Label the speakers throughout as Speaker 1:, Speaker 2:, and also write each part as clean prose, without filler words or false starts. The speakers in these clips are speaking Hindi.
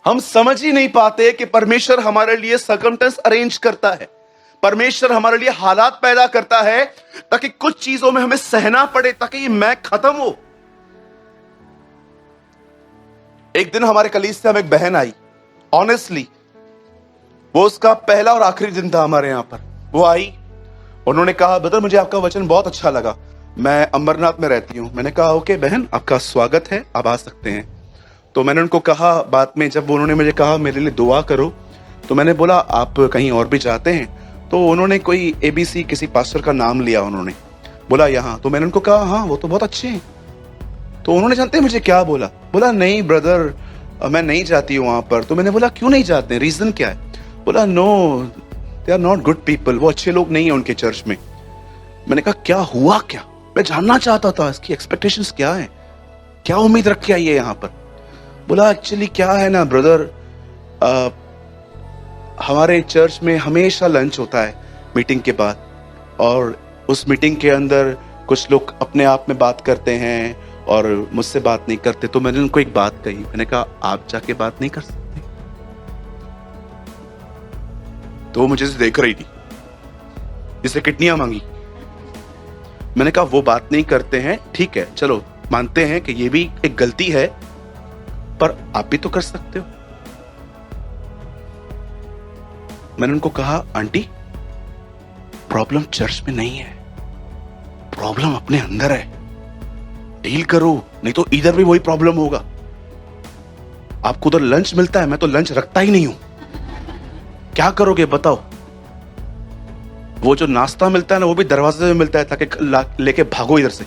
Speaker 1: हम समझ ही नहीं पाते कि परमेश्वर हमारे लिए सर्कमस्टेंस अरेंज करता है, परमेश्वर हमारे लिए हालात पैदा करता है ताकि कुछ चीजों में हमें सहना पड़े, ताकि ये मैं खत्म हो। एक दिन हमारे कलीस से हम एक बहन आई, ऑनेस्टली वो उसका पहला और आखिरी दिन था हमारे यहां पर। वो आई, उन्होंने कहा ब्रदर मुझे आपका वचन बहुत अच्छा लगा, मैं अमरनाथ में रहती हूं। मैंने कहा ओके बहन, आपका स्वागत है, आप आ सकते हैं। तो मैंने उनको कहा बाद में, जब उन्होंने मुझे कहा मेरे लिए दुआ करो, तो मैंने बोला आप कहीं और भी जाते हैं? तो उन्होंने कोई ABC किसी पास्टर का नाम लिया, उन्होंने बोला यहाँ। तो मैंने उनको कहा हाँ वो तो बहुत अच्छे हैं। तो उन्होंने जानते हैं मुझे क्या बोला? बोला नहीं ब्रदर मैं नहीं जाती हूँ वहां पर। तो मैंने बोला क्यों नहीं जाते, रीजन क्या है? बोला no they are not good people, वो अच्छे लोग नहीं है उनके चर्च में। मैंने कहा क्या हुआ क्या? मैं जानना चाहता था इसकी एक्सपेक्टेशंस क्या है, क्या उम्मीद रख के आई है यहाँ पर। बोला एक्चुअली क्या है ना ब्रदर, हमारे चर्च में हमेशा लंच होता है मीटिंग के बाद, और उस मीटिंग के अंदर कुछ लोग अपने आप में बात करते हैं और मुझसे बात नहीं करते। तो मैंने उनको एक बात कही, मैंने कहा आप जाके बात नहीं कर सकते? तो वो मुझे देख रही थी, जिसे किडनियां मांगी। मैंने कहा वो बात नहीं करते हैं, ठीक है चलो मानते हैं कि ये भी एक गलती है, पर आप भी तो कर सकते हो। मैंने उनको कहा आंटी प्रॉब्लम चर्च में नहीं है, प्रॉब्लम अपने अंदर है, डील करो, नहीं तो इधर भी वही प्रॉब्लम होगा। आपको उधर लंच मिलता है, मैं तो लंच रखता ही नहीं हूं, क्या करोगे बताओ? वो जो नाश्ता मिलता है ना वो भी दरवाजे में मिलता है ताकि लेके भागो इधर से,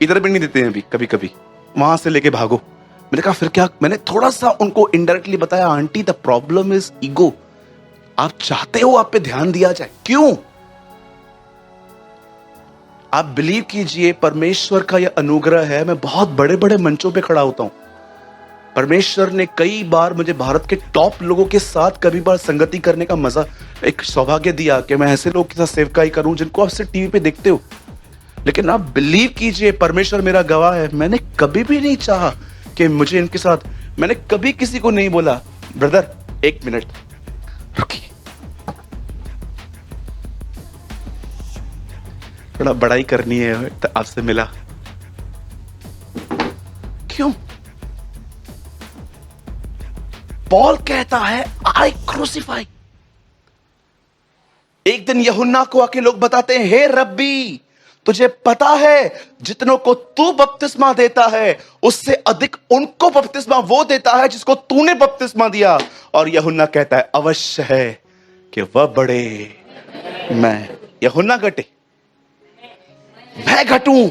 Speaker 1: इधर भी नहीं देते हैं अभी कभी कभी, वहां से लेके भागो। मैंने कहा फिर क्या? मैंने थोड़ा सा उनको इनडायरेक्टली बताया aunty the problem is ego, आप चाहते हो आप पे ध्यान दिया जाए, क्यों? आप बिलीव कीजिए परमेश्वर का यह अनुग्रह है, मैं बहुत बड़े बड़े मंचों पे खड़ा होता हूं। परमेश्वर ने कई बार मुझे भारत के टॉप लोगों के साथ कभी बार संगति करने का मजा, एक सौभाग्य दिया कि मैं ऐसे लोगों के साथ सेवकाई करूं जिनको आप सिर्फ टीवी पे देखते हो। लेकिन आप बिलीव कीजिए, परमेश्वर मेरा गवाह है, मैंने कभी भी नहीं चाहा कि मुझे इनके साथ, मैंने कभी किसी को नहीं बोला ब्रदर एक मिनट रुकिए, थोड़ा बड़ाई करनी है तो आपसे मिला। क्यों? पॉल कहता है आई क्रूसिफाई। एक दिन यूहन्ना को आके लोग बताते हैं हे रब्बी तुझे पता है जितनों को तू बपतिस्मा देता है उससे अधिक उनको बपतिस्मा वो देता है जिसको तूने बपतिस्मा दिया। और यूहन्ना कहता है अवश्य है कि वह बढ़े मैं, यूहन्ना घटे मैं घटूं।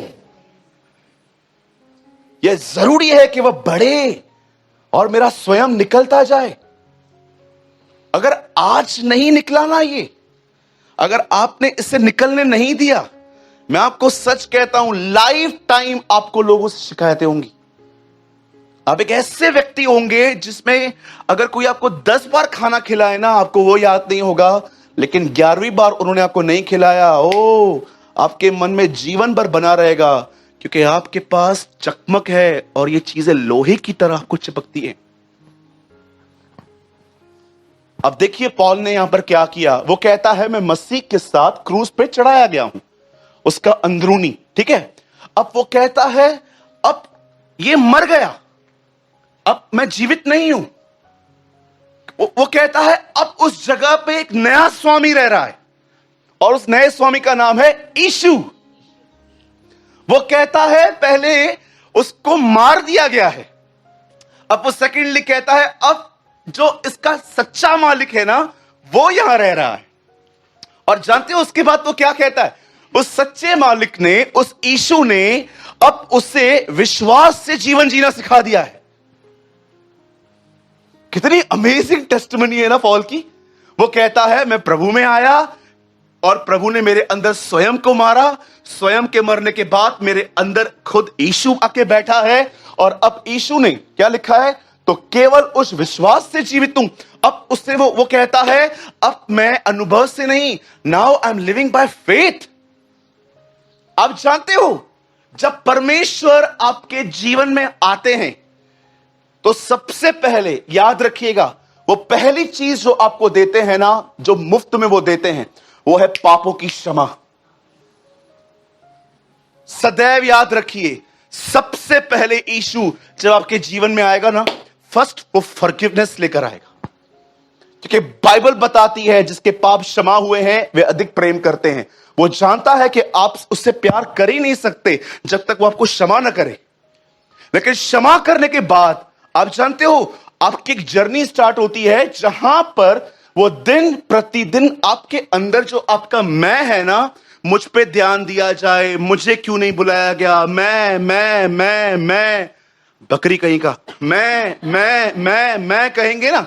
Speaker 1: यह जरूरी है कि वह बढ़े और मेरा स्वयं निकलता जाए। अगर आज नहीं निकला ना ये, अगर आपने इसे निकलने नहीं दिया, मैं आपको सच कहता हूं लाइफ टाइम आपको लोगों से शिकायतें होंगी। आप एक ऐसे व्यक्ति होंगे जिसमें अगर कोई आपको 10 बार खाना खिलाए ना आपको वो याद नहीं होगा, लेकिन 11वीं बार उन्होंने आपको नहीं खिलाया, ओ आपके मन में जीवन भर बना रहेगा, क्योंकि आपके पास चकमक है और ये चीजें लोहे की तरह आपको चिपकती हैं। अब देखिए पॉल ने यहां पर क्या किया, वो कहता है मैं मसीह के साथ क्रूस पे चढ़ाया गया हूं, उसका अंदरूनी, ठीक है। अब वो कहता है अब ये मर गया, अब मैं जीवित नहीं हूं। वो कहता है अब उस जगह पे एक नया स्वामी रह रहा है और उस नए स्वामी का नाम है यीशु। वो कहता है पहले उसको मार दिया गया है, अब वो सेकेंडली कहता है अब जो इसका सच्चा मालिक है ना वो यहां रह रहा है। और जानते हो उसके बाद वो क्या कहता है, उस सच्चे मालिक ने, उस यीशु ने अब उसे विश्वास से जीवन जीना सिखा दिया है। कितनी अमेजिंग टेस्टिमनी है ना पॉल की। वो कहता है मैं प्रभु में आया और प्रभु ने मेरे अंदर स्वयं को मारा, स्वयं के मरने के बाद मेरे अंदर खुद यीशु आके बैठा है और अब यीशु ने क्या लिखा है, तो केवल उस विश्वास से जीवित हूं। अब उससे वो कहता है अब मैं अनुभव से नहीं, now I am living by faith. आप जानते हो जब परमेश्वर आपके जीवन में आते हैं तो सबसे पहले याद रखिएगा, वो पहली चीज जो आपको देते हैं ना, जो मुफ्त में वो देते हैं, वो है पापों की क्षमा। सदैव याद रखिए, सबसे पहले यीशु जब आपके जीवन में आएगा ना, फर्स्ट वो फॉरगिवनेस लेकर आएगा। क्योंकि बाइबल बताती है जिसके पाप क्षमा हुए हैं वे अधिक प्रेम करते हैं। वो जानता है कि आप उससे प्यार कर ही नहीं सकते जब तक वो आपको क्षमा ना करे। लेकिन क्षमा करने के बाद आप जानते हो, आपकी एक जर्नी स्टार्ट होती है, जहां पर वो दिन प्रतिदिन आपके अंदर जो आपका मैं है ना, मुझ पे ध्यान दिया जाए, मुझे क्यों नहीं बुलाया गया, मैं बकरी कहीं का मैं कहेंगे ना,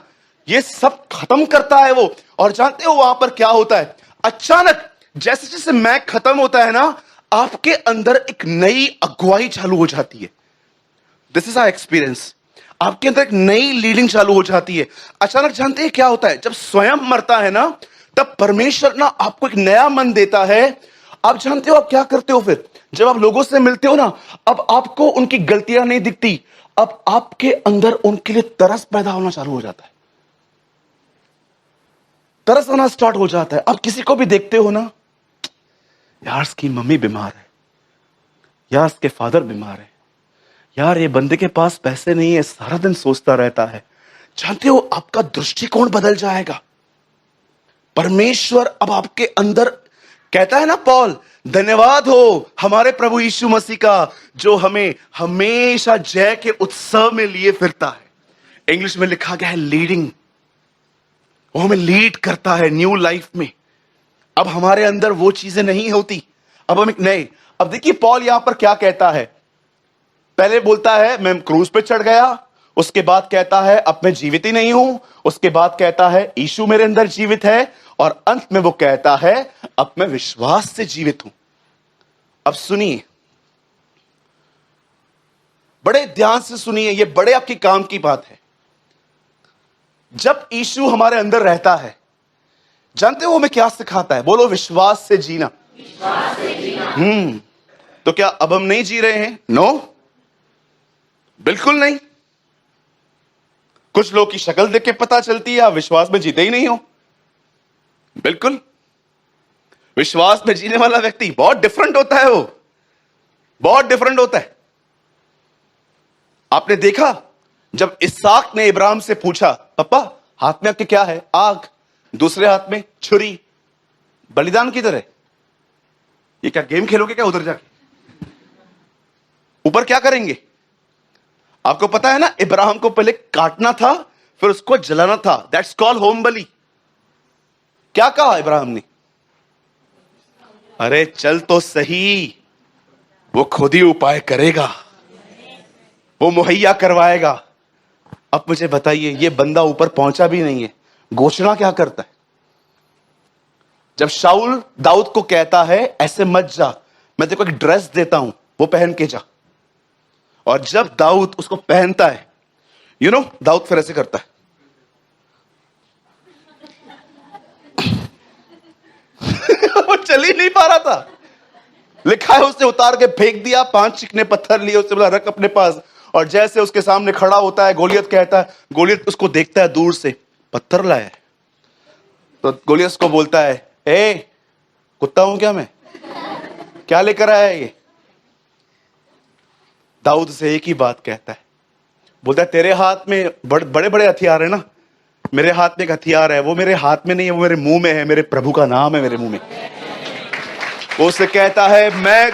Speaker 1: ये सब खत्म करता है वो। और जानते हो वहां पर क्या होता है, अचानक जैसे जैसे मैं खत्म होता है ना, आपके अंदर एक नई अगुवाई चालू हो जाती है। This is our experience. आपके अंदर एक नई लीडिंग चालू हो जाती है। अचानक जानते हैं क्या होता है, जब स्वयं मरता है ना, तब परमेश्वर ना आपको एक नया मन देता है। आप जानते हो आप क्या करते हो फिर, जब आप लोगों से मिलते हो ना, अब आपको उनकी गलतियां नहीं दिखती, अब आपके अंदर उनके लिए तरस पैदा होना चालू हो जाता है। तरस आना स्टार्ट हो जाता है। आप किसी को भी देखते हो ना, यार इसकी मम्मी बीमार है, यार इसके फादर बीमार है, यार ये बंदे के पास पैसे नहीं है, सारा दिन सोचता रहता है। जानते हो आपका दृष्टिकोण बदल जाएगा। परमेश्वर अब आपके अंदर कहता है ना पौल, धन्यवाद हो हमारे प्रभु यीशु मसीह का, जो हमें हमेशा जय के उत्सव में लिए फिरता है। इंग्लिश में लिखा गया है लीडिंग। वो हमें लीड करता है न्यू लाइफ में। अब हमारे अंदर वो चीजें नहीं होती, अब हम एक नए। अब देखिए पौल यहां पर क्या कहता है, पहले बोलता है मैं क्रूज पे चढ़ गया, उसके बाद कहता है अब मैं जीवित ही नहीं हूं, उसके बाद कहता है यीशु मेरे अंदर जीवित है, और अंत में वो कहता है अब मैं विश्वास से जीवित हूं। अब सुनिए, बड़े ध्यान से सुनिए, ये बड़े आपकी काम की बात है। जब यीशु हमारे अंदर रहता है, जानते हो हमें क्या सिखाता है? बोलो, विश्वास से जीना। तो क्या अब हम नहीं जी रहे हैं? नो, बिल्कुल नहीं। कुछ लोग की शक्ल देख के पता चलती है आप विश्वास में जीते ही नहीं हो। बिल्कुल, विश्वास में जीने वाला व्यक्ति बहुत डिफरेंट होता है, वो बहुत डिफरेंट होता है। आपने देखा जब इसहाक ने इब्राहिम से पूछा, पापा हाथ में आपके क्या है? आग, दूसरे हाथ में छुरी, बलिदान की तरह। ये क्या गेम खेलोगे क्या उधर जाके? ऊपर क्या करेंगे? आपको पता है ना, इब्राहिम को पहले काटना था, फिर उसको जलाना था। दैट्स कॉल्ड होम बलि। क्या कहा इब्राहिम ने? अरे चल तो सही, वो खुद ही उपाय करेगा, वो मुहैया करवाएगा। अब मुझे बताइए, ये बंदा ऊपर पहुंचा भी नहीं है, घोषणा क्या करता है? जब शाऊल दाऊद को कहता है ऐसे मत जा, मैं तेरे को एक ड्रेस देता हूं, वो पहन के जा। और जब दाऊद उसको पहनता है, दाऊद फिर ऐसे करता है। वो चल ही नहीं पा रहा था। लिखा है उसने उतार के फेंक दिया, 5 चिकने पत्थर लिए, उससे बोला रख अपने पास। और जैसे उसके सामने खड़ा होता है, गोलियत कहता है, गोलियत उसको देखता है दूर से, पत्थर लाया है। तो गोलियत को बोलता है, ए कुत्ता हूं क्या मैं, क्या लेकर आया है ये? दाऊद से एक ही बात कहता है, बोलता है तेरे हाथ में बड़े बड़े हथियार है ना, मेरे हाथ में एक हथियार है, वो मेरे हाथ में नहीं है, वो मेरे मुंह में है, मेरे प्रभु का नाम है मेरे मुंह में। वो उसे कहता है मैं।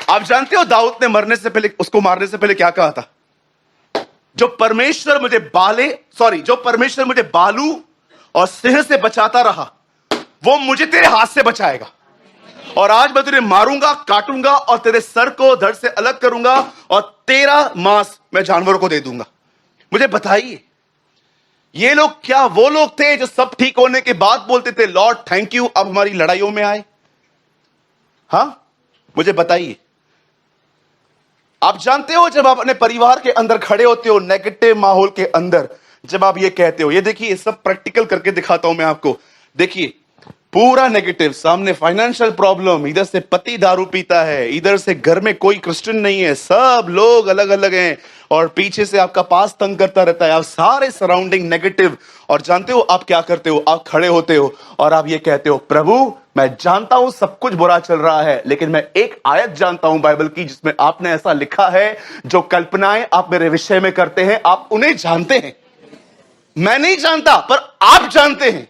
Speaker 1: आप जानते हो दाऊद ने मरने से पहले, उसको मारने से पहले क्या कहा था? जो परमेश्वर मुझे बालू और सिंह से बचाता रहा, वो मुझे तेरे हाथ से बचाएगा। और आज मैं तुझे मारूंगा, काटूंगा और तेरे सर को धड़ से अलग करूंगा, और तेरा मांस मैं जानवरों को दे दूंगा। मुझे बताइए, ये लोग क्या वो लोग थे जो सब ठीक होने के बाद बोलते थे लॉर्ड थैंक यू, अब हमारी लड़ाइयों में आए? हां, मुझे बताइए। आप जानते हो जब आप अपने परिवार के अंदर खड़े होते हो, नेगेटिव माहौल के अंदर, जब आप ये कहते हो, ये देखिए सब प्रैक्टिकल करके दिखाता हूं मैं आपको। देखिए, पूरा नेगेटिव, सामने फाइनेंशियल प्रॉब्लम, इधर से पति दारू पीता है, इधर से घर में कोई क्रिश्चियन नहीं है, सब लोग अलग अलग हैं, और पीछे से आपका पास तंग करता रहता है, आप सारे सराउंडिंग नेगेटिव। और जानते हो आप क्या करते हो? आप खड़े होते हो और आप ये कहते हो, प्रभु मैं जानता हूं सब कुछ बुरा चल रहा है, लेकिन मैं एक आयत जानता हूं बाइबल की, जिसमें आपने ऐसा लिखा है, जो कल्पनाएं आप मेरे विषय में करते हैं आप उन्हें जानते हैं, मैं नहीं जानता पर आप जानते हैं।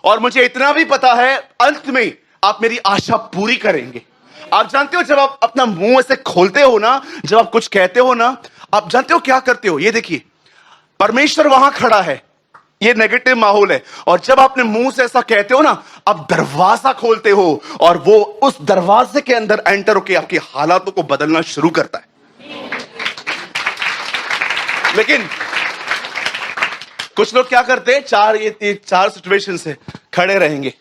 Speaker 1: और मुझे इतना भी पता है अंत में आप मेरी आशा पूरी करेंगे। आप जानते हो जब आप अपना मुंह ऐसे खोलते हो ना, जब आप कुछ कहते हो ना, आप जानते हो क्या करते हो? ये देखिए, परमेश्वर वहां खड़ा है, ये नेगेटिव माहौल है, और जब आपने मुंह से ऐसा कहते हो ना, आप दरवाजा खोलते हो और वो उस दरवाजे के अंदर एंटर होकर आपके हालातों को बदलना शुरू करता है। लेकिन कुछ लोग क्या करते हैं, चार सिचुएशन से खड़े रहेंगे,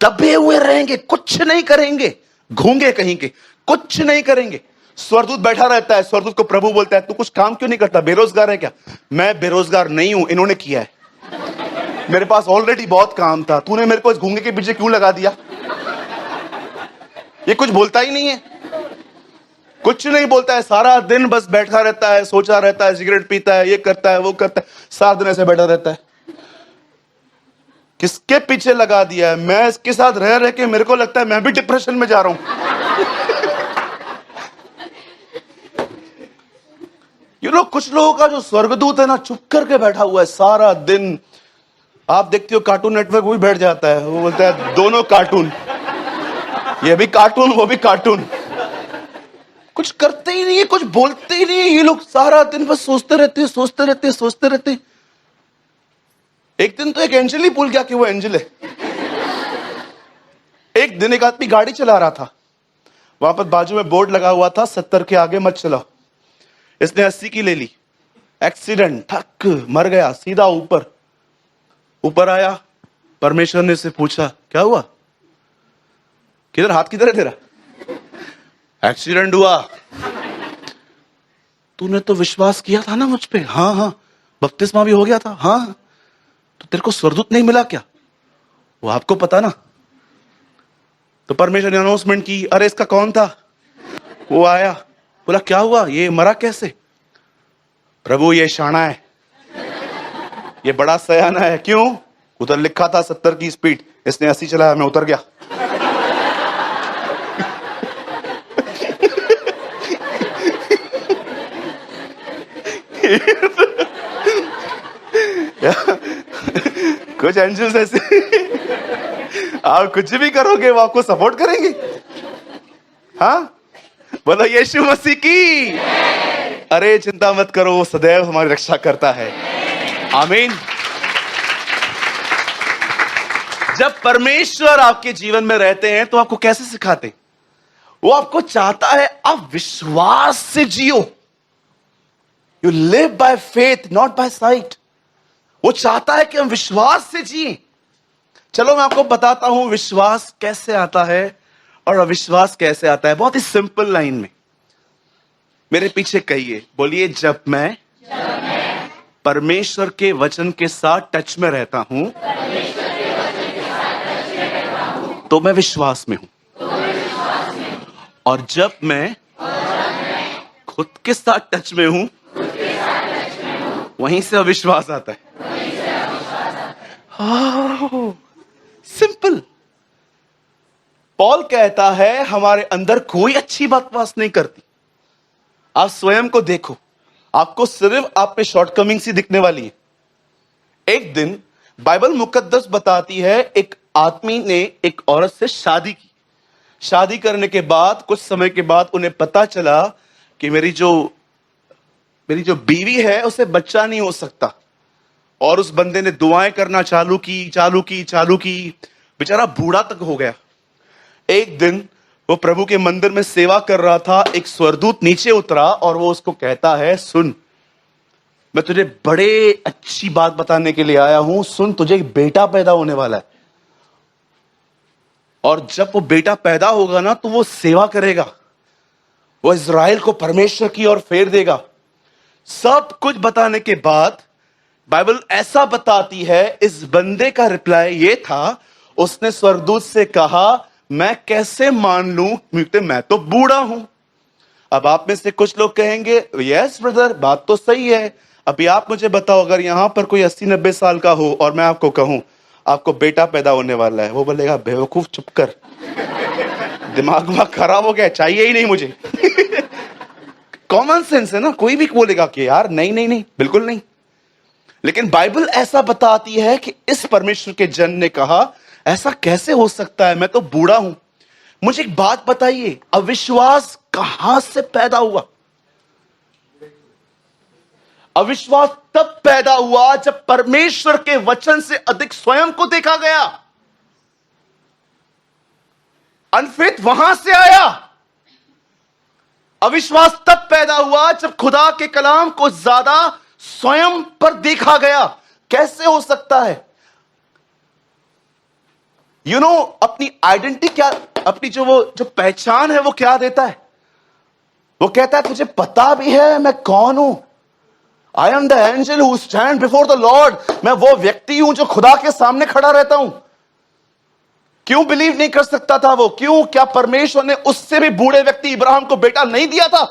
Speaker 1: दबे हुए रहेंगे, कुछ नहीं करेंगे, घूंगे कहीं के, कुछ नहीं करेंगे। स्वर्गदूत बैठा रहता है, स्वर्गदूत को प्रभु बोलता है, तू कुछ काम क्यों नहीं करता, बेरोजगार है क्या? मैं बेरोजगार नहीं हूं, इन्होंने किया है, मेरे पास ऑलरेडी बहुत काम था, तूने मेरे को इस घूंगे के पीछे क्यों लगा दिया? ये कुछ बोलता ही नहीं है, कुछ नहीं बोलता है, सारा दिन बस बैठा रहता है, सोचा रहता है, सिगरेट पीता है, ये करता है, वो करता है, सारा दिन ऐसे बैठा रहता है। किसके पीछे लगा दिया है? मैं इसके साथ रह रह के मेरे को लगता है मैं भी डिप्रेशन में जा रहा हूं। कुछ लोगों का जो स्वर्गदूत है ना, चुप करके बैठा हुआ है सारा दिन। आप देखते हो कार्टून नेटवर्क वो भी बैठ जाता है, वो बोलता है दोनों कार्टून, ये भी कार्टून वो भी कार्टून, कुछ करते ही नहीं है, कुछ बोलते ही नहीं है। ये लोग सारा दिन बस सोचते रहते हैं, सोचते रहते हैं, सोचते रहते हैं। एक दिन तो एक एंजल ही भूल गया कि वो एंजल है। एक दिन एक आदमी गाड़ी चला रहा था, वहां पर बाजू में बोर्ड लगा हुआ था, 70 के आगे मत चलाओ। इसने 80 की ले ली, एक्सीडेंट, थक मर गया, सीधा ऊपर आया। परमेश्वर ने से पूछा, क्या हुआ, किधर हाथ किधर है तेरा? एक्सीडेंट हुआ। तूने तो विश्वास किया था ना मुझ पे? हाँ हाँ। बपतिस्मा भी हो गया था? हाँ। तो तेरे को स्वर्गदूत नहीं मिला क्या? वो आपको पता ना। तो परमेश्वर ने अनाउंसमेंट की, अरे इसका कौन था? वो आया, बोला क्या हुआ, ये मरा कैसे? प्रभु ये शाना है, ये बड़ा सयाना है। क्यों? उधर लिखा था 70 की स्पीड, इसने 80 चलाया, मैं उतर गया। कुछ एंजल्स ऐसे, आप कुछ भी करोगे वो आपको सपोर्ट करेंगे। हाँ, बोलो यीशु मसीह की। अरे चिंता मत करो, वो सदैव हमारी रक्षा करता है। आमीन। जब परमेश्वर आपके जीवन में रहते हैं तो आपको कैसे सिखाते हैं? वो आपको चाहता है आप विश्वास से जियो। You live by faith not by sight. वो चाहता है कि हम विश्वास से जिए। चलो मैं आपको बताता हूं विश्वास कैसे आता है और अविश्वास कैसे आता है, बहुत ही सिंपल लाइन में। मेरे पीछे कहिए, बोलिए, जब मैं परमेश्वर के वचन के साथ टच में रहता हूं तो मैं विश्वास में हूं। और जब मैं खुद के साथ टच में हूं वहीं से अविश्वास आता है। सिंपल। पॉल कहता है हमारे अंदर कोई अच्छी बात वास नहीं करती। आप स्वयं को देखो, आपको सिर्फ आप पे शॉर्टकमिंग्स ही दिखने वाली है। एक दिन बाइबल मुकद्दस बताती है एक आदमी ने एक औरत से शादी की। शादी करने के बाद कुछ समय के बाद उन्हें पता चला कि मेरी जो बीवी है उसे बच्चा नहीं हो सकता। और उस बंदे ने दुआएं करना चालू की। बेचारा बूढ़ा तक हो गया। एक दिन वो प्रभु के मंदिर में सेवा कर रहा था, एक स्वर्गदूत नीचे उतरा और वो उसको कहता है, सुन, मैं तुझे बड़े अच्छी बात बताने के लिए आया हूं। सुन, तुझे एक बेटा पैदा होने वाला है, और जब वो बेटा पैदा होगा ना तो वो सेवा करेगा, वो इज़राइल को परमेश्वर की ओर फेर देगा। सब कुछ बताने के बाद बाइबल ऐसा बताती है, इस बंदे का रिप्लाई ये था, उसने स्वर्गदूत से कहा, मैं कैसे मान लूं क्योंकि मैं तो बूढ़ा हूं। अब आप में से कुछ लोग कहेंगे, यस ब्रदर, बात तो सही है। अभी आप मुझे बताओ, अगर यहां पर कोई 80-90 साल का हो और मैं आपको कहूं आपको बेटा पैदा होने वाला है, वो बोलेगा बेवकूफ चुप कर, दिमाग खराब हो गया, चाहिए ही नहीं मुझे। कॉमन सेंस है ना, कोई भी बोलेगा कि यार नहीं नहीं नहीं, बिल्कुल नहीं। लेकिन बाइबल ऐसा बताती है कि इस परमेश्वर के जन ने कहा, ऐसा कैसे हो सकता है, मैं तो बूढ़ा हूं। मुझे एक बात बताइए, अविश्वास कहां से पैदा हुआ? अविश्वास तब पैदा हुआ जब परमेश्वर के वचन से अधिक स्वयं को देखा गया। अनफेथ वहां से आया। अविश्वास तब पैदा हुआ जब खुदा के कलाम को ज्यादा स्वयं पर देखा गया। कैसे हो सकता है? अपनी आइडेंटिटी क्या, अपनी जो पहचान है वो क्या देता है? वो कहता है तुझे पता भी है मैं कौन हूं। I am the angel who stand before the Lord. मैं वो व्यक्ति हूं जो खुदा के सामने खड़ा रहता हूं। क्यों बिलीव नहीं कर सकता था वो? क्यों? क्या परमेश्वर ने उससे भी बूढ़े व्यक्ति इब्राहिम को बेटा नहीं दिया था?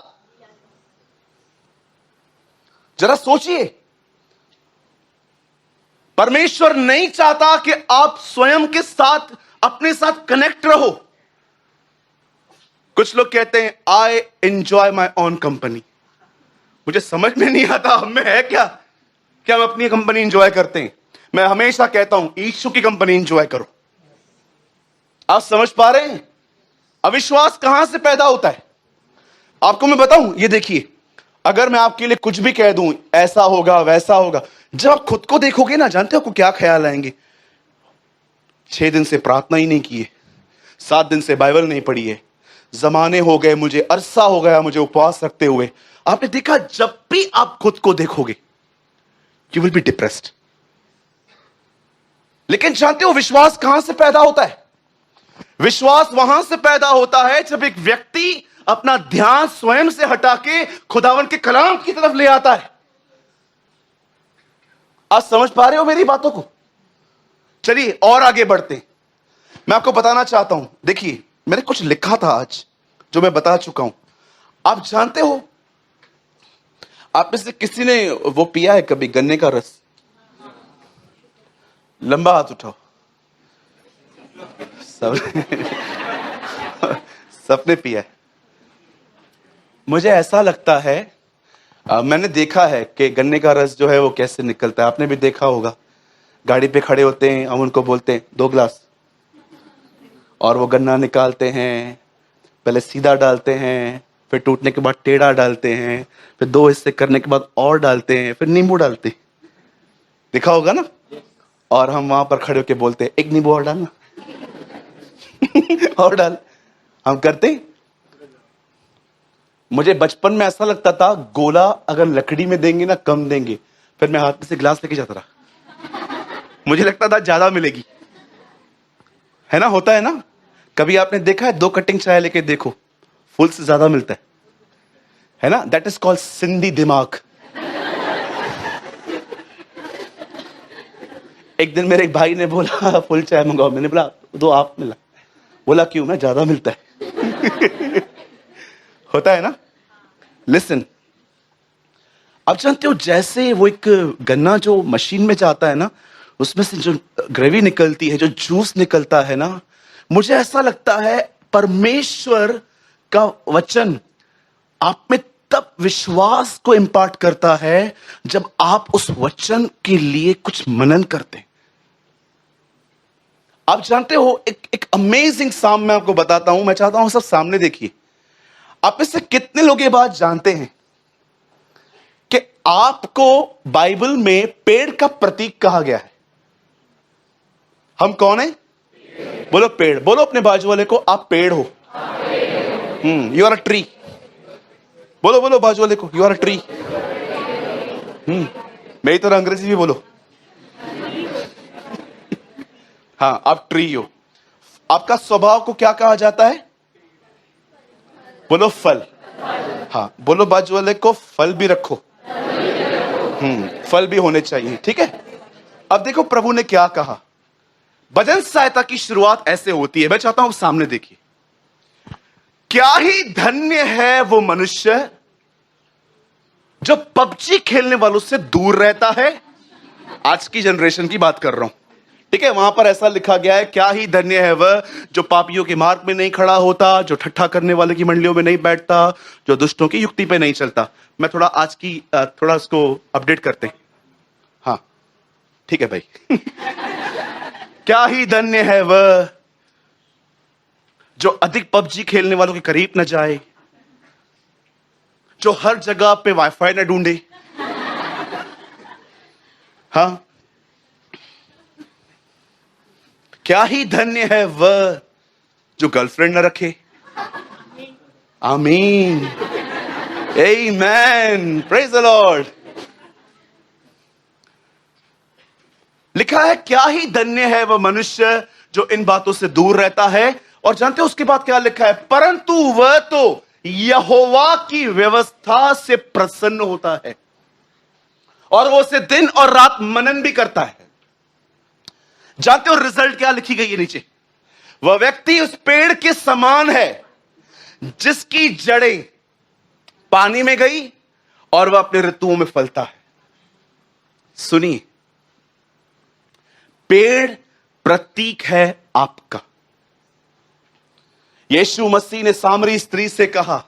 Speaker 1: जरा सोचिए, परमेश्वर नहीं चाहता कि आप स्वयं के साथ, अपने साथ कनेक्ट रहो। कुछ लोग कहते हैं I enjoy my own company. मुझे समझ में नहीं आता हम में है क्या हम अपनी कंपनी एंजॉय करते हैं। मैं हमेशा कहता हूं यीशु की कंपनी एंजॉय करो। आप समझ पा रहे हैं अविश्वास कहां से पैदा होता है? आपको मैं बताऊं, ये देखिए, अगर मैं आपके लिए कुछ भी कह दूं, ऐसा होगा वैसा होगा, जब आप खुद को देखोगे ना, जानते हो आपको क्या ख्याल आएंगे? 6 दिन से प्रार्थना ही नहीं की है, 7 दिन से बाइबल नहीं पढ़ी है, जमाने हो गए मुझे, अरसा हो गया मुझे उपवास रखते हुए। आपने देखा, जब भी आप खुद को देखोगे यू विल बी डिप्रेस्ड। लेकिन जानते हो विश्वास कहां से पैदा होता है? विश्वास वहां से पैदा होता है जब एक व्यक्ति अपना ध्यान स्वयं से हटा के खुदावन के कलाम की तरफ ले आता है। आप समझ पा रहे हो मेरी बातों को? चलिए और आगे बढ़ते हैं। मैं आपको बताना चाहता हूं, देखिए मैंने कुछ लिखा था आज जो मैं बता चुका हूं। आप जानते हो, आप में से किसी ने वो पिया है कभी, गन्ने का रस? लंबा हाथ उठाओ। सबने पिया है। मुझे ऐसा लगता है, मैंने देखा है कि गन्ने का रस जो है वो कैसे निकलता है। आपने भी देखा होगा, गाड़ी पे खड़े होते हैं, हम उनको बोलते हैं 2 गिलास, और वो गन्ना निकालते हैं, पहले सीधा डालते हैं, फिर टूटने के बाद टेढ़ा डालते हैं, फिर 2 हिस्से करने के बाद और डालते हैं, फिर नींबू डालते हैं। देखा होगा ना? और हम वहां पर खड़े होकर बोलते हैं 1 नींबू और डालना। और डाल, हम करते हैं। मुझे बचपन में ऐसा लगता था, गोला अगर लकड़ी में देंगे ना कम देंगे, फिर मैं हाथ में से गिलास लेके जाता रहा। मुझे लगता था ज्यादा मिलेगी, है ना? होता है ना? कभी आपने देखा है 2 कटिंग चाय लेके देखो, फुल से ज्यादा मिलता है ना? दैट इज कॉल्ड सिंधी दिमाग। एक दिन मेरे एक भाई ने बोला फुल चाय मंगाओ, मैंने बोला 2 आप मिला। बोला क्यों? मैं ज्यादा मिलता है। होता है ना? लिसन, आप जानते हो जैसे वो एक गन्ना जो मशीन में जाता है ना, उसमें से जो ग्रेवी निकलती है, जो जूस निकलता है ना, मुझे ऐसा लगता है परमेश्वर का वचन आप में तब विश्वास को इंपार्ट करता है जब आप उस वचन के लिए कुछ मनन करते हैं। आप जानते हो एक अमेजिंग साम मैं आपको बताता हूं, मैं चाहता हूं सब सामने देखिए। आप में से कितने लोग ये बात जानते हैं कि आपको बाइबल में पेड़ का प्रतीक कहा गया है? हम कौन है? बोलो पेड़। बोलो अपने बाजू वाले को, आप पेड़ हो। You are a tree. बोलो बोलो बाजू वाले को, यू आर अ ट्री। मेरी तरह अंग्रेजी भी बोलो। हाँ, आप ट्री हो। आपका स्वभाव को क्या कहा जाता है? बोलो फल। हाँ, बोलो बाजू वाले को, फल भी रखो। फल भी होने चाहिए, ठीक है। अब देखो प्रभु ने क्या कहा। भजन सहायता की शुरुआत ऐसे होती है, मैं चाहता हूं सामने देखिए। क्या ही धन्य है वो मनुष्य जो पबजी खेलने वालों से दूर रहता है। आज की जनरेशन की बात कर रहा हूं, ठीक है। वहां पर ऐसा लिखा गया है, क्या ही धन्य है वह जो पापियों के मार्ग में नहीं खड़ा होता, जो ठट्ठा करने वाले की मंडलियों में नहीं बैठता, जो दुष्टों की युक्ति पे नहीं चलता। मैं थोड़ा आज की थोड़ा उसको अपडेट करते हैं। हाँ ठीक है भाई। क्या ही धन्य है वह जो अधिक पबजी खेलने वालों के करीब न जाए, जो हर जगह पे वाईफाई न ढूंढे। हाँ, क्या ही धन्य है वह जो गर्लफ्रेंड न रखे। आमीन, आमेन, प्रेज द लॉर्ड। लिखा है क्या ही धन्य है वह मनुष्य जो इन बातों से दूर रहता है। और जानते हो उसके बाद क्या लिखा है, परंतु वह तो यहोवा की व्यवस्था से प्रसन्न होता है और वो उसे दिन और रात मनन भी करता है। जानते हो रिजल्ट क्या लिखी गई है नीचे, वह व्यक्ति उस पेड़ के समान है जिसकी जड़ें पानी में गई और वह अपने ऋतुओं में फलता है। सुनिए, पेड़ प्रतीक है आपका। यीशु मसीह ने सामरी स्त्री से कहा,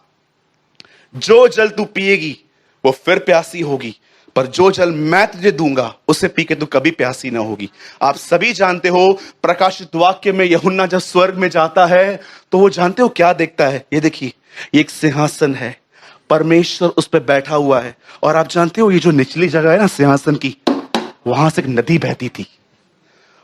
Speaker 1: जो जल तू पिएगी वो फिर प्यासी होगी, पर जो जल मैं तुझे दूंगा उसे पी के तू कभी प्यासी ना होगी। आप सभी जानते हो प्रकाशित वाक्य में यूहन्ना जब स्वर्ग में जाता है तो वो जानते हो क्या देखता है। ये देखिए, एक सिंहासन है, परमेश्वर उस पर बैठा हुआ है, और आप जानते हो ये जो निचली जगह है ना सिंहासन की, वहां से एक नदी बहती थी।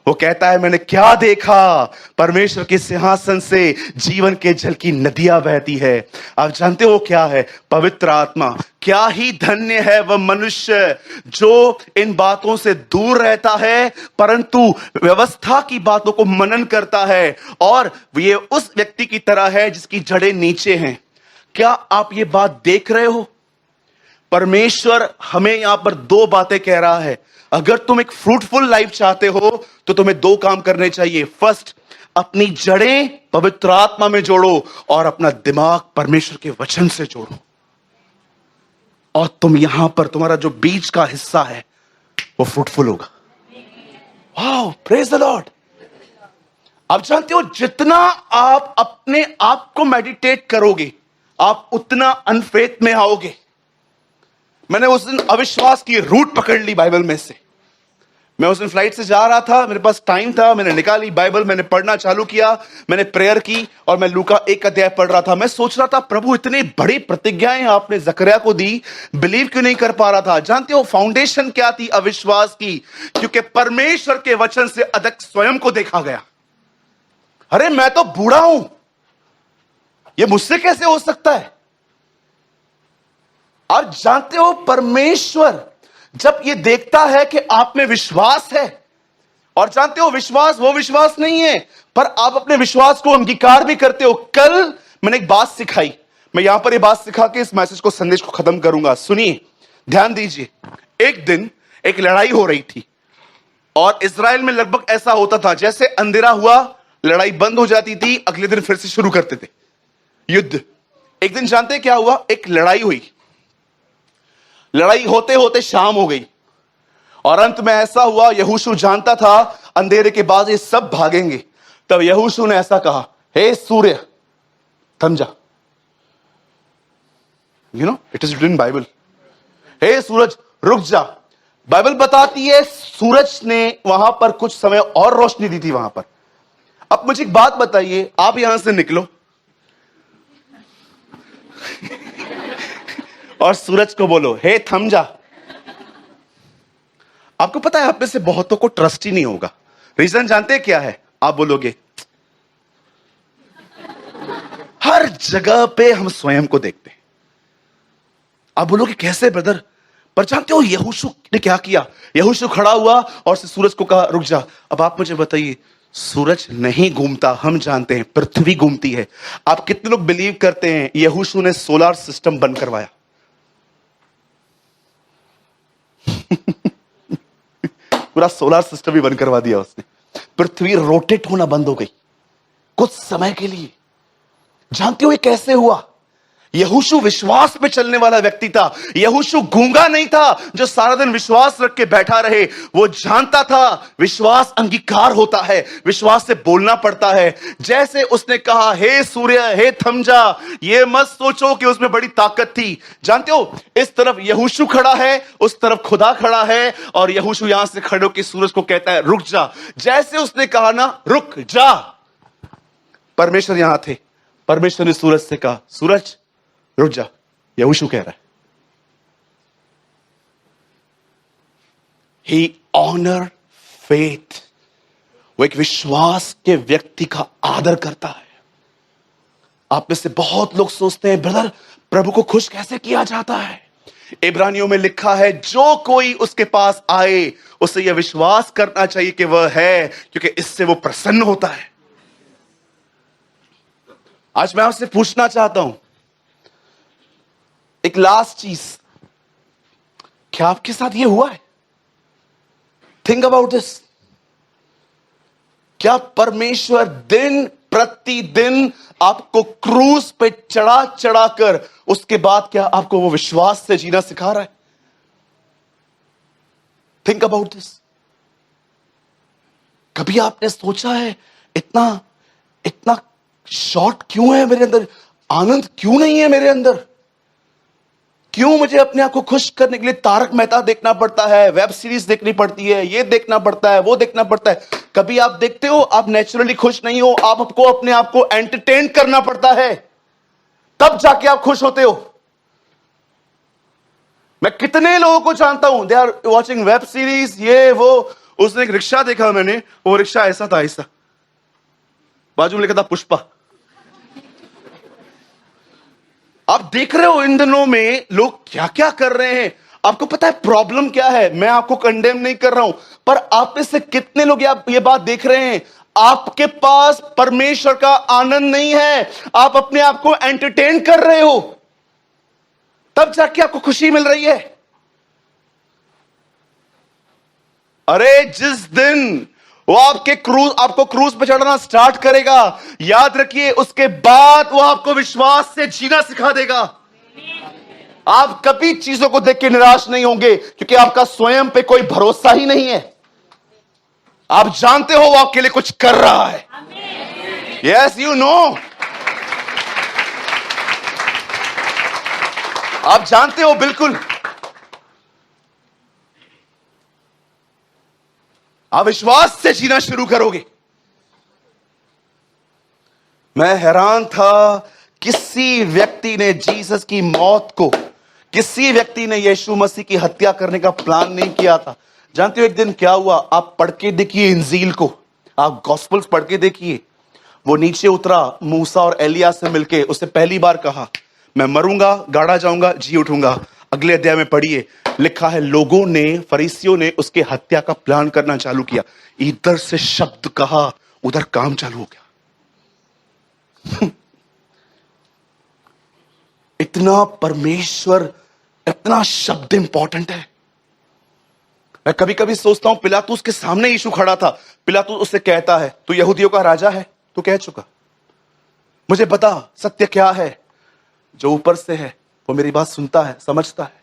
Speaker 1: वो कहता है मैंने क्या देखा, परमेश्वर के सिंहासन से जीवन के जल की नदियां बहती है। आप जानते हो क्या है, पवित्र आत्मा। क्या ही धन्य है वह मनुष्य जो इन बातों से दूर रहता है परंतु व्यवस्था की बातों को मनन करता है। और ये उस व्यक्ति की तरह है जिसकी जड़ें नीचे हैं। क्या आप ये बात देख रहे हो? परमेश्वर हमें यहां पर दो बातें कह रहा है। अगर तुम एक फ्रूटफुल लाइफ चाहते हो तो तुम्हें दो काम करने चाहिए। फर्स्ट, अपनी जड़ें पवित्र आत्मा में जोड़ो और अपना दिमाग परमेश्वर के वचन से जोड़ो, और तुम यहां पर तुम्हारा जो बीज का हिस्सा है वो फ्रूटफुल होगा। Wow, praise the Lord. आप जानते हो जितना आप अपने आप को मेडिटेट करोगे आप उतना अनफेथ में आओगे। मैंने उस दिन अविश्वास की रूट पकड़ ली बाइबल में से। मैं उस दिन फ्लाइट से जा रहा था, मेरे पास टाइम था, मैंने निकाली बाइबल, मैंने पढ़ना चालू किया, मैंने प्रेयर की और मैं लूका 1 अध्याय पढ़ रहा था। मैं सोच रहा था प्रभु इतनी बड़ी प्रतिज्ञाएं आपने जकरिया को दी, बिलीव क्यों नहीं कर पा रहा था। जानते हो फाउंडेशन क्या थी अविश्वास की? क्योंकि परमेश्वर के वचन से अधिक स्वयं को देखा गया। अरे मैं तो बूढ़ा हूं, ये मुझसे कैसे हो सकता है? और जानते हो परमेश्वर जब ये देखता है कि आप में विश्वास है, और जानते हो विश्वास वो विश्वास नहीं है पर आप अपने विश्वास को अंगीकार भी करते हो। कल मैंने एक बात सिखाई, मैं यहां पर ये बात सिखा के इस मैसेज को, संदेश को खत्म करूंगा। सुनिए, ध्यान दीजिए। एक दिन एक लड़ाई हो रही थी और इजराइल में लगभग ऐसा होता था जैसे अंधेरा हुआ लड़ाई बंद हो जाती थी, अगले दिन फिर से शुरू करते थे युद्ध। एक दिन जानते हैं क्या हुआ? एक लड़ाई हुई, लड़ाई होते होते शाम हो गई और अंत में ऐसा हुआ, यहोशू जानता था अंधेरे के बाद ये सब भागेंगे। तब यहोशू ने ऐसा कहा, हे सूर्य थम जा। You know it is written in Bible, हे सूरज रुक जा। बाइबल बताती है सूरज ने वहां पर कुछ समय और रोशनी दी थी वहां पर। अब मुझे एक बात बताइए, आप यहां से निकलो और सूरज को बोलो हे थम जा। आपको पता है आप में से बहुतों को ट्रस्ट ही नहीं होगा। रीजन जानते हैं क्या है? आप बोलोगे हर जगह पे हम स्वयं को देखते हैं। आप बोलोगे कैसे ब्रदर? पर जानते हो यहोशू ने क्या किया? यहोशू खड़ा हुआ और सूरज को कहा रुक जा। अब आप मुझे बताइए, सूरज नहीं घूमता, हम जानते हैं पृथ्वी घूमती है। आप कितने लोग बिलीव करते हैं यहोशू ने सोलर सिस्टम बंद करवाया? पूरा सोलर सिस्टम भी बंद करवा दिया उसने। पृथ्वी रोटेट होना बंद हो गई कुछ समय के लिए। जानते हो ये कैसे हुआ? यहोशू विश्वास पे चलने वाला व्यक्ति था। यहोशू गूंगा नहीं था जो सारा दिन विश्वास रख के बैठा रहे। वो जानता था विश्वास अंगीकार होता है, विश्वास से बोलना पड़ता है। जैसे उसने कहा, हे सूर्य हे थम जा, ये मत सोचो कि उसमें बड़ी ताकत थी। जानते हो इस तरफ यहोशू खड़ा है, उस तरफ खुदा खड़ा है, और यहोशू यहां से खड़े होकर सूरज को कहता है रुक जा। जैसे उसने कहा ना रुक जा, परमेश्वर यहां थे। परमेश्वर ने सूरज से कहा सूरज रुक जा। यहोशू कह रहा है ही ऑनर फेथ। वो एक विश्वास के व्यक्ति का आदर करता है। आप में से बहुत लोग सोचते हैं ब्रदर प्रभु को खुश कैसे किया जाता है? इब्रानियों में लिखा है जो कोई उसके पास आए उसे यह विश्वास करना चाहिए कि वह है, क्योंकि इससे वो प्रसन्न होता है। आज मैं आपसे पूछना चाहता हूं एक लास्ट चीज, क्या आपके साथ ये हुआ है? Think about this. क्या परमेश्वर दिन प्रतिदिन आपको क्रूज पे चढ़ा चढ़ाकर उसके बाद क्या आपको वो विश्वास से जीना सिखा रहा है? Think about this. कभी आपने सोचा है इतना इतना शॉर्ट क्यों है मेरे अंदर? आनंद क्यों नहीं है मेरे अंदर? क्यों मुझे अपने आप को खुश करने के लिए तारक मेहता देखना पड़ता है, वेब सीरीज देखनी पड़ती है, ये देखना पड़ता है, वो देखना पड़ता है? कभी आप देखते हो आप नेचुरली खुश नहीं हो, आपको अपने आप को एंटरटेन करना पड़ता है, तब जाके आप खुश होते हो। मैं कितने लोगों को जानता हूं they are watching web series, ये वो। उसने एक रिक्शा देखा मैंने, वो रिक्शा ऐसा था, ऐसा, बाजू में लिखा था पुष्पा। आप देख रहे हो इन दिनों में लोग क्या क्या कर रहे हैं। आपको पता है प्रॉब्लम क्या है? मैं आपको कंडेम नहीं कर रहा हूं, पर आप में से कितने लोग ये बात देख रहे हैं? आपके पास परमेश्वर का आनंद नहीं है, आप अपने आप को एंटरटेन कर रहे हो, तब जाके आपको खुशी मिल रही है। अरे जिस दिन वो आपको क्रूज पे चढ़ना स्टार्ट करेगा, याद रखिए उसके बाद वो आपको विश्वास से जीना सिखा देगा। आप कभी चीजों को देख के निराश नहीं होंगे, क्योंकि आपका स्वयं पे कोई भरोसा ही नहीं है। आप जानते हो वो आपके लिए कुछ कर रहा है। यस यू नो, आप जानते हो बिल्कुल। आप विश्वास से जीना शुरू करोगे। मैं हैरान था, किसी व्यक्ति ने जीसस की मौत को, किसी व्यक्ति ने यीशु मसीह की हत्या करने का प्लान नहीं किया था। जानते हो एक दिन क्या हुआ? आप पढ़ के देखिए इंजील को, आप गॉस्पल्स पढ़ के देखिए। वो नीचे उतरा मूसा और एलिया से मिलके, उससे पहली बार कहा मैं मरूंगा, गाड़ा जाऊंगा, जी उठूंगा। अगले अध्याय में पढ़िए, लिखा है लोगों ने, फरीसियों ने उसके हत्या का प्लान करना चालू किया। इधर से शब्द कहा, उधर काम चालू हो गया। इतना परमेश्वर, इतना शब्द इंपॉर्टेंट है। मैं कभी कभी सोचता हूं पिलातूस के सामने यीशु खड़ा था, पिलातूस उससे कहता है तू यहूदियों का राजा है? तू कह चुका, मुझे बता सत्य क्या है। जो ऊपर से है वो मेरी बात सुनता है, समझता है,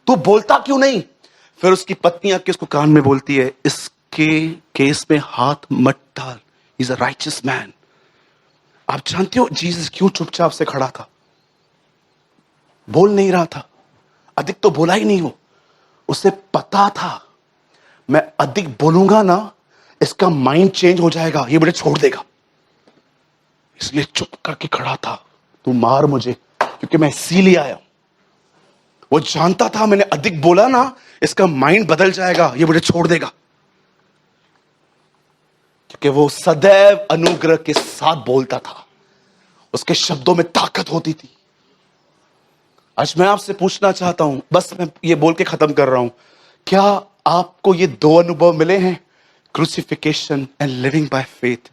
Speaker 1: तू बोलता क्यों नहीं? फिर उसकी पत्नी आके उसको कान में बोलती है इसके केस में हाथ मत डाल, इज अ राइचियस मैन। आप जानते हो जीसस क्यों चुपचाप से खड़ा था? बोल नहीं रहा था, अधिक तो बोला ही नहीं हो। उसे पता था मैं अधिक बोलूंगा ना इसका माइंड चेंज हो जाएगा, ये मुझे छोड़ देगा, इसलिए चुप करके खड़ा था। तू मार मुझे, क्योंकि मैं इसीलिए आया। वो जानता था मैंने अधिक बोला ना इसका माइंड बदल जाएगा, ये मुझे छोड़ देगा, क्योंकि वो सदैव अनुग्रह के साथ बोलता था, उसके शब्दों में ताकत होती थी। आज मैं आपसे पूछना चाहता हूं, बस मैं ये बोल के खत्म कर रहा हूं, क्या आपको ये दो अनुभव मिले हैं, crucifixion and living by faith?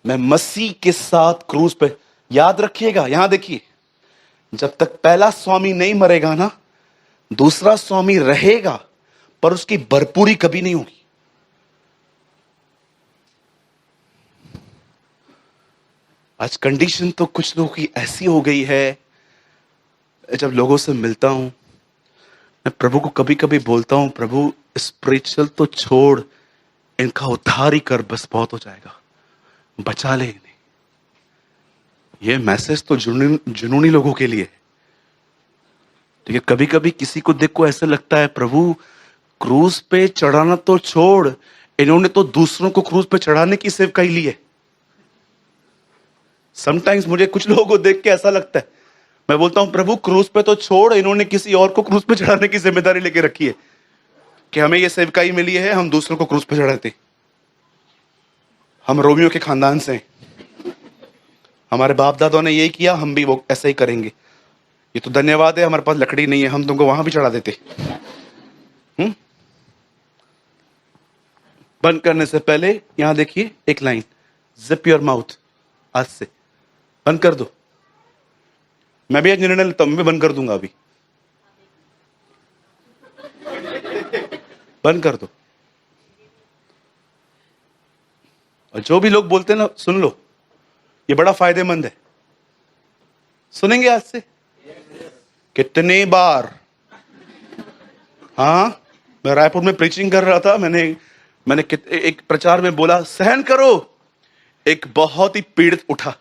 Speaker 1: मैं मसीह के साथ क्रूज पे, याद रखिएगा, यहां देखिए, जब तक पहला स्वामी नहीं मरेगा ना, दूसरा स्वामी रहेगा, पर उसकी भरपूरी कभी नहीं होगी। आज कंडीशन तो कुछ लोगों की ऐसी हो गई है, जब लोगों से मिलता हूं मैं प्रभु को कभी कभी बोलता हूं, प्रभु स्पिरिचुअल तो छोड़, इनका उद्धार ही कर, बस बहुत हो जाएगा, बचा ले इन्हें। ये मैसेज तो जुनूनी लोगों के लिए है। ठीक है, कभी कभी किसी को देख को ऐसा लगता है, प्रभु क्रूज पे चढ़ाना तो छोड़, इन्होंने तो दूसरों को क्रूज पे चढ़ाने की सेवकाई ली है। समटाइम्स मुझे कुछ लोगों को देख के ऐसा लगता है, मैं बोलता हूं प्रभु क्रूज पे तो छोड़, इन्होंने किसी और को क्रूज पे चढ़ाने की जिम्मेदारी लेके रखी है कि हमें ये सेवकाई मिली है, हम दूसरों को क्रूज पे चढ़ाते। हम रोमियो के खानदान से हैं, हमारे बाप दादों ने यही किया, हम भी वो ऐसा ही करेंगे। ये तो धन्यवाद है हमारे पास लकड़ी नहीं है, हम तुमको वहां भी चढ़ा देते। बंद करने से पहले यहां देखिए एक लाइन, जिप योर माउथ। आज से बंद कर दो। मैं भी आज निर्णय लेता हूं, मैं बंद कर दूंगा, अभी बंद कर दो। और जो भी लोग बोलते हैं ना, सुन लो, ये बड़ा फायदेमंद है। सुनेंगे आज से कितने बार। हाँ, मैं रायपुर में प्रीचिंग कर रहा था, मैंने एक प्रचार में बोला, सहन करो। एक बहुत ही पीड़ित उठा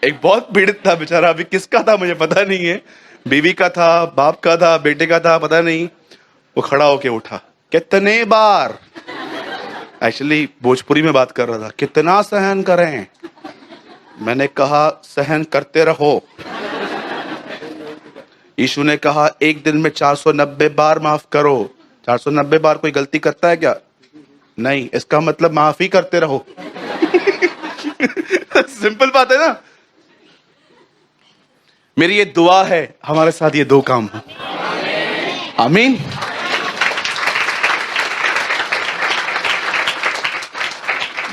Speaker 1: एक बहुत पीड़ित था बेचारा, अभी किसका था मुझे पता नहीं है, बीवी का था, बाप का था, बेटे का था, पता नहीं। वो खड़ा होके उठा, कितने बार, एक्चुअली भोजपुरी में बात कर रहा था, कितना सहन करें। मैंने कहा सहन करते रहो। यीशु ने कहा एक दिन में 490 बार माफ करो। 490 बार कोई गलती करता है क्या? नहीं, इसका मतलब माफी करते रहो। सिंपल बात है ना। मेरी ये दुआ है हमारे साथ ये दो काम हो। आमीन।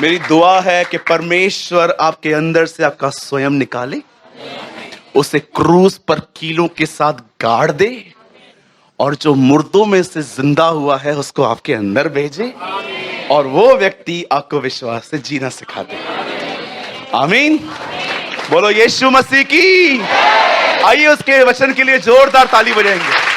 Speaker 1: मेरी दुआ है कि परमेश्वर आपके अंदर से आपका स्वयं निकाले, उसे क्रूस पर कीलों के साथ गाड़ दे, और जो मुर्दों में से जिंदा हुआ है उसको आपके अंदर भेजे, और वो व्यक्ति आपको विश्वास से जीना सिखा दे। आमीन। बोलो यीशु मसीह की। आइए उसके वचन के लिए जोरदार ताली बजाएंगे।